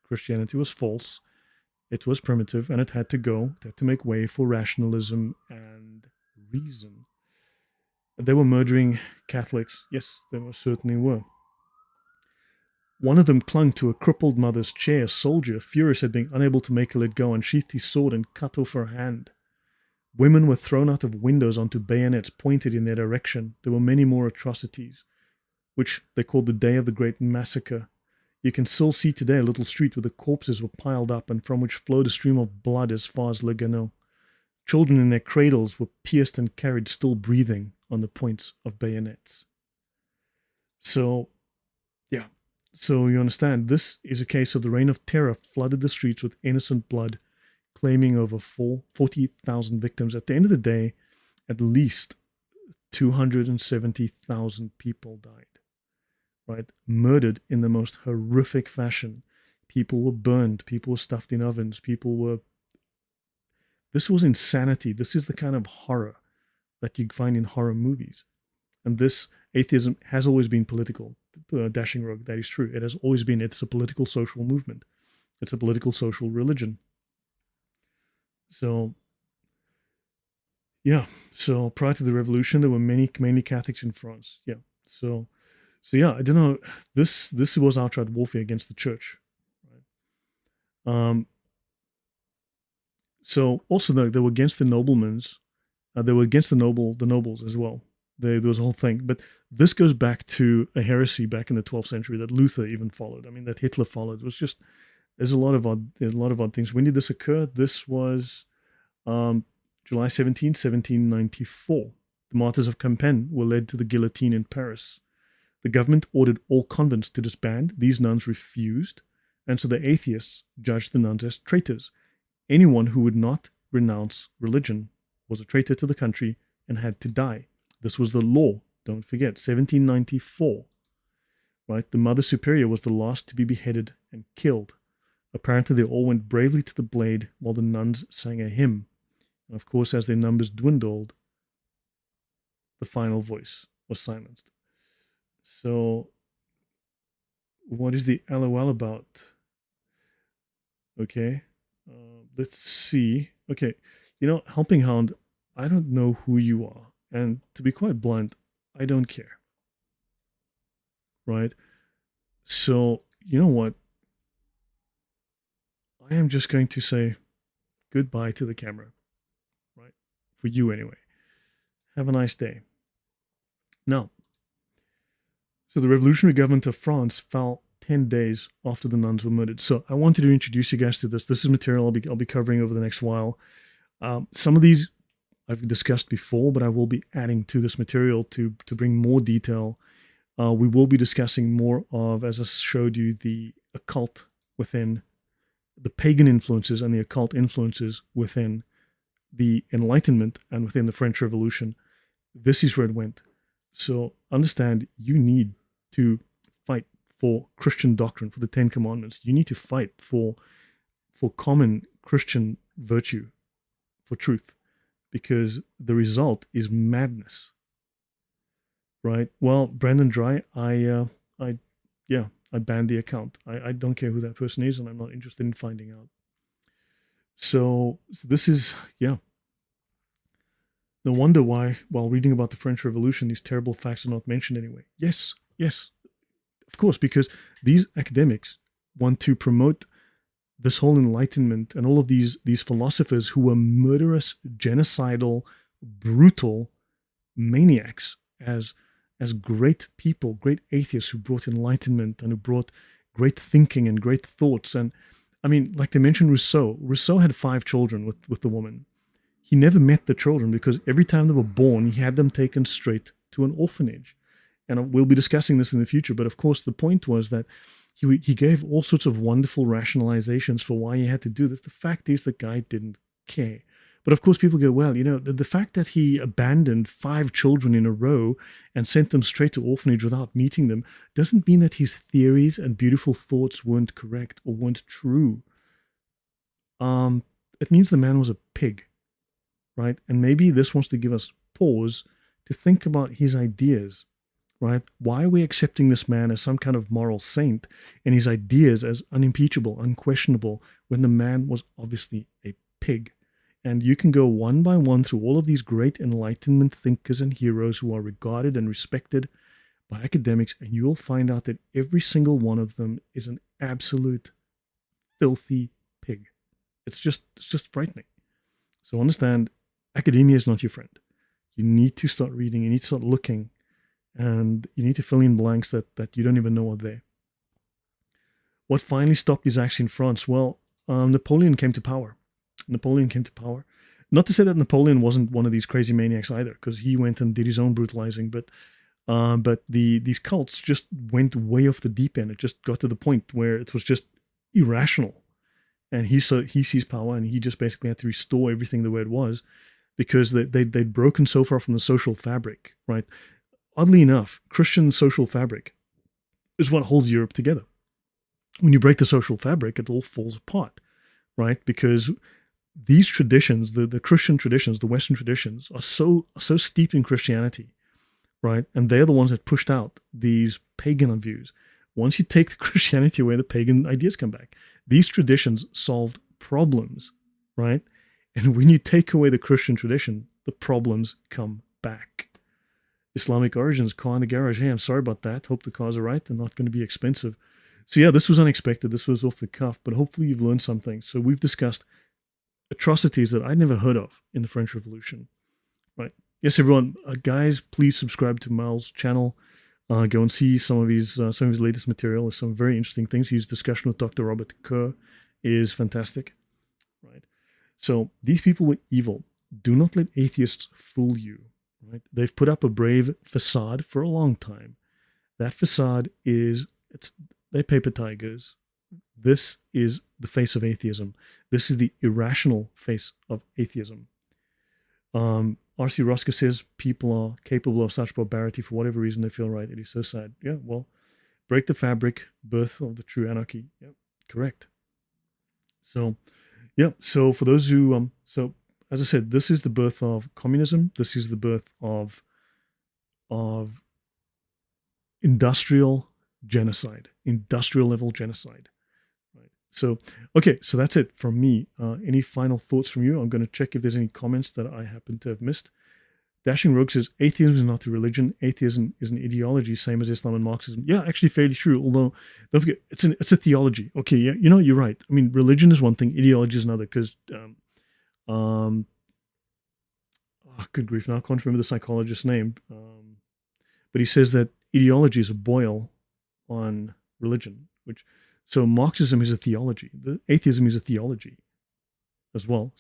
Christianity was false, it was primitive, and it had to go. It had to make way for rationalism and reason. They were murdering Catholics. Yes, they most certainly were. One of them clung to a crippled mother's chair. A soldier, furious at being unable to make her let go, unsheathed his sword and cut off her hand. Women were thrown out of windows onto bayonets pointed in their direction. There were many more atrocities, which they called the Day of the Great Massacre. You can still see today a little street where the corpses were piled up and from which flowed a stream of blood as far as Le Gano. Children in their cradles were pierced and carried still breathing on the points of bayonets. So, yeah. So you understand, this is a case of the reign of terror flooded the streets with innocent blood, claiming over 40,000 victims. At the end of the day, at least 270,000 people died, right? Murdered in the most horrific fashion. People were burned. People were stuffed in ovens. This was insanity. This is the kind of horror that you find in horror movies. And this atheism has always been political. Dashing Rogue, that is true. It has always been. It's a political social movement. It's a political social religion. So, yeah. So prior to the revolution, there were mainly Catholics in France. Yeah. So yeah, I don't know. This was outright warfare against the church. Right? So also they were against the noblemen's. They were against the nobles as well. There was a whole thing. But this goes back to a heresy back in the 12th century that Luther even followed. I mean, that Hitler followed. It was just, there's a lot of odd things. When did this occur? This was July 17, 1794. The martyrs of Compiègne were led to the guillotine in Paris. The government ordered all convents to disband. These nuns refused, and so the atheists judged the nuns as traitors. Anyone who would not renounce religion was a traitor to the country and had to die. This was the law, don't forget, 1794. Right? The Mother Superior was the last to be beheaded and killed. Apparently, they all went bravely to the blade while the nuns sang a hymn. And of course, as their numbers dwindled, the final voice was silenced. So, what is the LOL about? Okay, let's see. Okay, Helping Hound, I don't know who you are. And to be quite blunt, I don't care. Right? So, you know what? I am just going to say goodbye to the camera. Right? For you anyway. Have a nice day. Now, so the revolutionary government of France fell 10 days after the nuns were murdered. So I wanted to introduce you guys to this. This is material I'll be covering over the next while. Some of these I've discussed before, but I will be adding to this material to bring more detail. We will be discussing more of, as I showed you, the occult within the pagan influences and the occult influences within the Enlightenment and within the French Revolution. This is where it went. So understand, you need to fight for Christian doctrine, for the Ten Commandments. You need to fight for common Christian virtue, for truth, because the result is madness. Right? Well, Brandon Dry, I banned the account. I don't care who that person is, and I'm not interested in finding out. So this is, yeah. No wonder why, while reading about the French Revolution, these terrible facts are not mentioned anyway. Yes, of course, because these academics want to promote this whole Enlightenment and all of these philosophers who were murderous, genocidal, brutal maniacs as great people, great atheists who brought enlightenment and who brought great thinking and great thoughts. And I mean, like they mentioned Rousseau. Rousseau had 5 children with the woman. He never met the children because every time they were born, he had them taken straight to an orphanage. And we'll be discussing this in the future. But of course, the point was that he gave all sorts of wonderful rationalizations for why he had to do this. The fact is the guy didn't care. But of course, people go, well, the fact that he abandoned 5 children in a row and sent them straight to orphanage without meeting them doesn't mean that his theories and beautiful thoughts weren't correct or weren't true. It means the man was a pig, right? And maybe this wants to give us pause to think about his ideas, right? Why are we accepting this man as some kind of moral saint and his ideas as unimpeachable, unquestionable, when the man was obviously a pig? And you can go one by one through all of these great Enlightenment thinkers and heroes who are regarded and respected by academics, and you will find out that every single one of them is an absolute filthy pig. It's just frightening. So understand, academia is not your friend. You need to start reading, you need to start looking, and you need to fill in blanks that you don't even know are there. What finally stopped his action in France? Well, Napoleon came to power. Not to say that Napoleon wasn't one of these crazy maniacs either, because he went and did his own brutalizing, but these cults just went way off the deep end. It just got to the point where it was just irrational. And he seized power, and he just basically had to restore everything the way it was, because they'd broken so far from the social fabric, right? Oddly enough, Christian social fabric is what holds Europe together. When you break the social fabric, it all falls apart, right? Because these traditions, the Christian traditions, the Western traditions, are so steeped in Christianity, right? And they're the ones that pushed out these pagan views. Once you take the Christianity away, the pagan ideas come back. These traditions solved problems, right? And when you take away the Christian tradition, the problems come back. Islamic origins, car in the garage. Hey, I'm sorry about that. Hope the cars are right. They're not going to be expensive. So yeah, this was unexpected. This was off the cuff, but hopefully you've learned something. So we've discussed atrocities that I'd never heard of in the French Revolution, right? Yes, everyone, guys, please subscribe to Mal's channel. Go and see some of his latest material. There's some very interesting things. His discussion with Dr. Robert Kerr is fantastic, right? So these people were evil. Do not let atheists fool you, right? They've put up a brave facade for a long time. That facade they're paper tigers. This is the face of atheism. This is the irrational face of atheism. R.C. Roscoe says people are capable of such barbarity for whatever reason they feel right. It is so sad. Yeah, well, break the fabric, birth of the true anarchy. Yeah, correct. So, yeah, so for those who, so as I said, this is the birth of communism. This is the birth of industrial genocide, industrial level genocide. Right. So, okay, so that's it from me. Any final thoughts from you? I'm going to check if there's any comments that I happen to have missed. Dashing Rogue says, atheism is not a religion. Atheism is an ideology, same as Islam and Marxism. Yeah, actually fairly true. Although, don't forget, it's a theology. Okay, yeah, you're right. I mean, religion is one thing, ideology is another, because, oh, good grief, now I can't remember the psychologist's name. But he says that ideology is a boil on religion, so Marxism is a theology. The atheism is a theology as well.